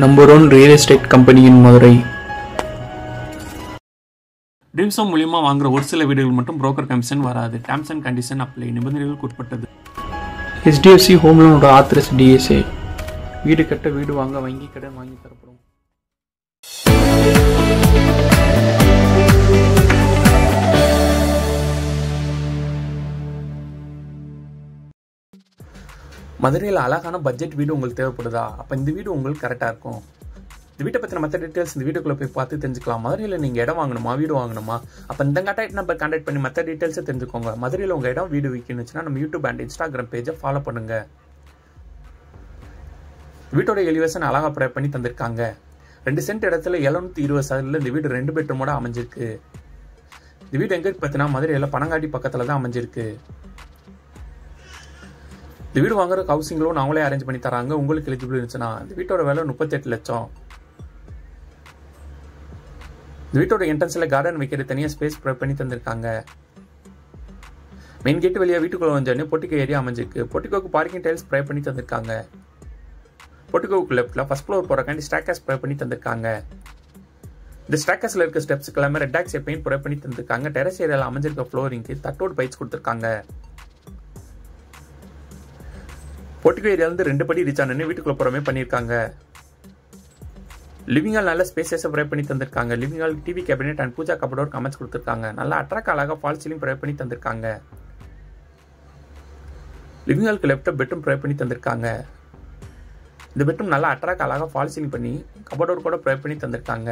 Number 1 real estate company in Madurai. Dreams home மூலியமா வாங்குற ஒரு சில வீடுகள் மட்டும் புரோக்கர் கமிஷன் வராது. Terms and condition apply. நிபந்தனைகளுக்கு உட்பட்டது. HDFC Home Loan authorise DSA. வீடு கட்ட வீடு வாங்க வங்கி கடன் வாங்கி தரப்படும். மதுரையில் அழகான பட்ஜெட் வீடு உங்களுக்கு தேவைப்படுதா? அப்போ இந்த வீடு உங்களுக்கு கரெக்டாக இருக்கும். இந்த வீட்டை பற்றின மற்ற டீட்டெயில்ஸ் இந்த வீட்டுக்குள்ளே போய் பார்த்து தெரிஞ்சுக்கலாம். மதுரையில் நீங்கள் இடம் வாங்கணுமா, வீடு வாங்கணுமா? அப்போ இந்த கான்டாக்ட் நம்பர் கான்டாக்ட் பண்ணி மற்ற டீட்டெயில்ஸை தெரிஞ்சுக்கோங்க. மதுரையில் உங்கள் இடம் வீடு விற்கணுச்சுன்னா நம்ம யூடியூப் அண்ட் இன்ஸ்டாகிராம் பேஜை ஃபாலோ பண்ணுங்கள். வீட்டோட எலிவேஷன் அழகாக ப்ரொவைட் பண்ணி தந்திருக்காங்க. 2 சென்ட் இடத்துல 720 சதுரத்தில் இந்த வீடு 2 பெட்ரூமோட அமைஞ்சிருக்கு. இந்த வீடு எங்கே பார்த்தீங்கன்னா மதுரையில் பனங்காட்டி பக்கத்தில் தான் அமைஞ்சிருக்கு. இந்த வீடு வாங்குற ஹவுசிங் லோன் அவங்களே அரேஞ்ச் பண்ணி தராங்க. உங்களுக்கு எலிஜிபிள் இருந்துச்சுன்னா இந்த வீட்டோட விலை 38 லட்சம். இந்த வீட்டோட என்ட்ரன்ஸ்ல கார்டன் வைக்கிற தனியாக ஸ்பேஸ் ப்ரொவைட் பண்ணி தந்திருக்காங்க. மெயின் கேட் வழியா வீட்டுக்குள்ள வந்தோடனே பொட்டிக்கோ ஏரியா அமைஞ்சிருக்கு. பொட்டிக்கோக்கு பார்க்கிங் டைல்ஸ் ப்ரொவைட் பண்ணி தந்திருக்காங்க. பொட்டிக்கோக்கு லெஃப்ட்ல ஃபர்ஸ்ட் ஃப்ளோர் போறக்காண்டி ஸ்டாக்கர்ஸ் ப்ரொவைட் பண்ணி தந்திருக்காங்க. இந்த ஸ்டாக்கர்ஸ்ல இருக்க ஸ்டெப்ஸ்க்கு எல்லாமே ரெட் ஆக்ஸ் பெயிண்ட் ப்ரொவைட் பண்ணி தந்திருக்காங்க. டெரஸ் ஏரியாவில் அமைஞ்சிருக்க ஃப்ளோரிங்க்கு தட்டோடு பைட்ஸ் கொடுத்துருக்காங்க. பொட்டிக்கோ ஏரியாவிலிருந்து 2 படி ரீச் ஆனு வீட்டுக்குள்ள போறமே பண்ணியிருக்காங்க. லிவிங் ஹால் நல்ல ஸ்பேசஸ் ப்ரொவைட் பண்ணி தந்திருக்காங்க. Living hall TV cabinet and pooja cupboard அமைச்சு கொடுத்துருக்காங்க. நல்லா அட்ராக்ட் அழகாக ஃபால் சீலிங் ப்ரொவைட் பண்ணி தந்திருக்காங்க. லிவிங் ஹாலுக்கு லெஃப்ட் பெட்ரூம் ப்ரொவைட் பண்ணி தந்திருக்காங்க. இந்த பெட்ரூம் நல்லா அட்ராக்ட் அழகாக ஃபால் சீலிங் பண்ணி கபோர்ட் கூட ப்ரொவைட் பண்ணி தந்திருக்காங்க.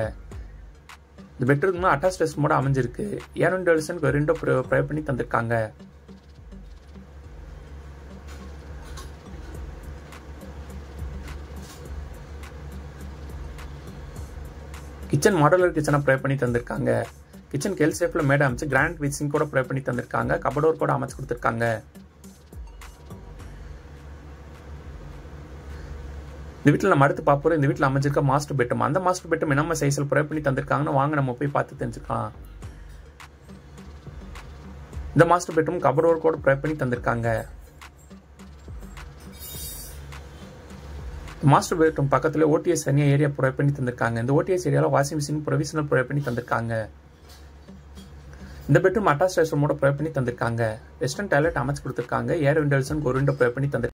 இந்த பெட்ரூம் அட்டாச் ரெஸ்ட்ரூமோட அமைஞ்சிருக்கு. ஏர் விண்டோ ப்ரொவைட் பண்ணி தந்திருக்காங்க. கிச்சன் மாடலர் கிச்சனை ப்ரொவைட் பண்ணி தந்திருக்காங்க. கிச்சன் எல் ஷேப்ல மேடை அமைச்சு கிராண்ட் வித் சிங்க் கூட ப்ரொவைட் பண்ணி தந்திருக்காங்க. கபோர்ட் கூட அமைச்சு கொடுத்துருக்காங்க. இந்த வீட்டில் நம்ம அடுத்து பார்ப்போம். இந்த வீட்டில் அமைஞ்சிருக்க மாஸ்டர் பெட்ரூம். அந்த மாஸ்டர் பெட்ரூம் என்ன சைஸில் ப்ரொவைட் பண்ணி தந்திருக்காங்கன்னு வாங்க நம்ம போய் பார்த்து தெரிஞ்சுக்கலாம். இந்த மாஸ்டர் பெட்ரூம் கபோர்ட் கூட ப்ரொவைட் பண்ணி தந்திருக்காங்க. மாஸ்டர் பெட்ரூம் பக்கத்துல ஓடிஎஸ் தனியா ஏரியா ப்ரொவைட் பண்ணி தந்திருக்காங்க. இந்த ஓடிஎஸ் ஏரியாவில் வாஷிங் மிஷின் ப்ரொவிஷனல் ப்ரொவைட் பண்ணி தந்திருக்காங்க. இந்த பெட்ரூம் அட்டாச் ரெஸ்ட்ரூமோட ப்ரொவைட் பண்ணி தந்திருக்காங்க. வெஸ்டர்ன் டாய்லெட் அமைச்சு கொடுத்துருக்காங்க. ஏர் விண்டோஸ் ஒரு விண்டோ ப்ரொவைட் பண்ணி தந்திருக்காங்க.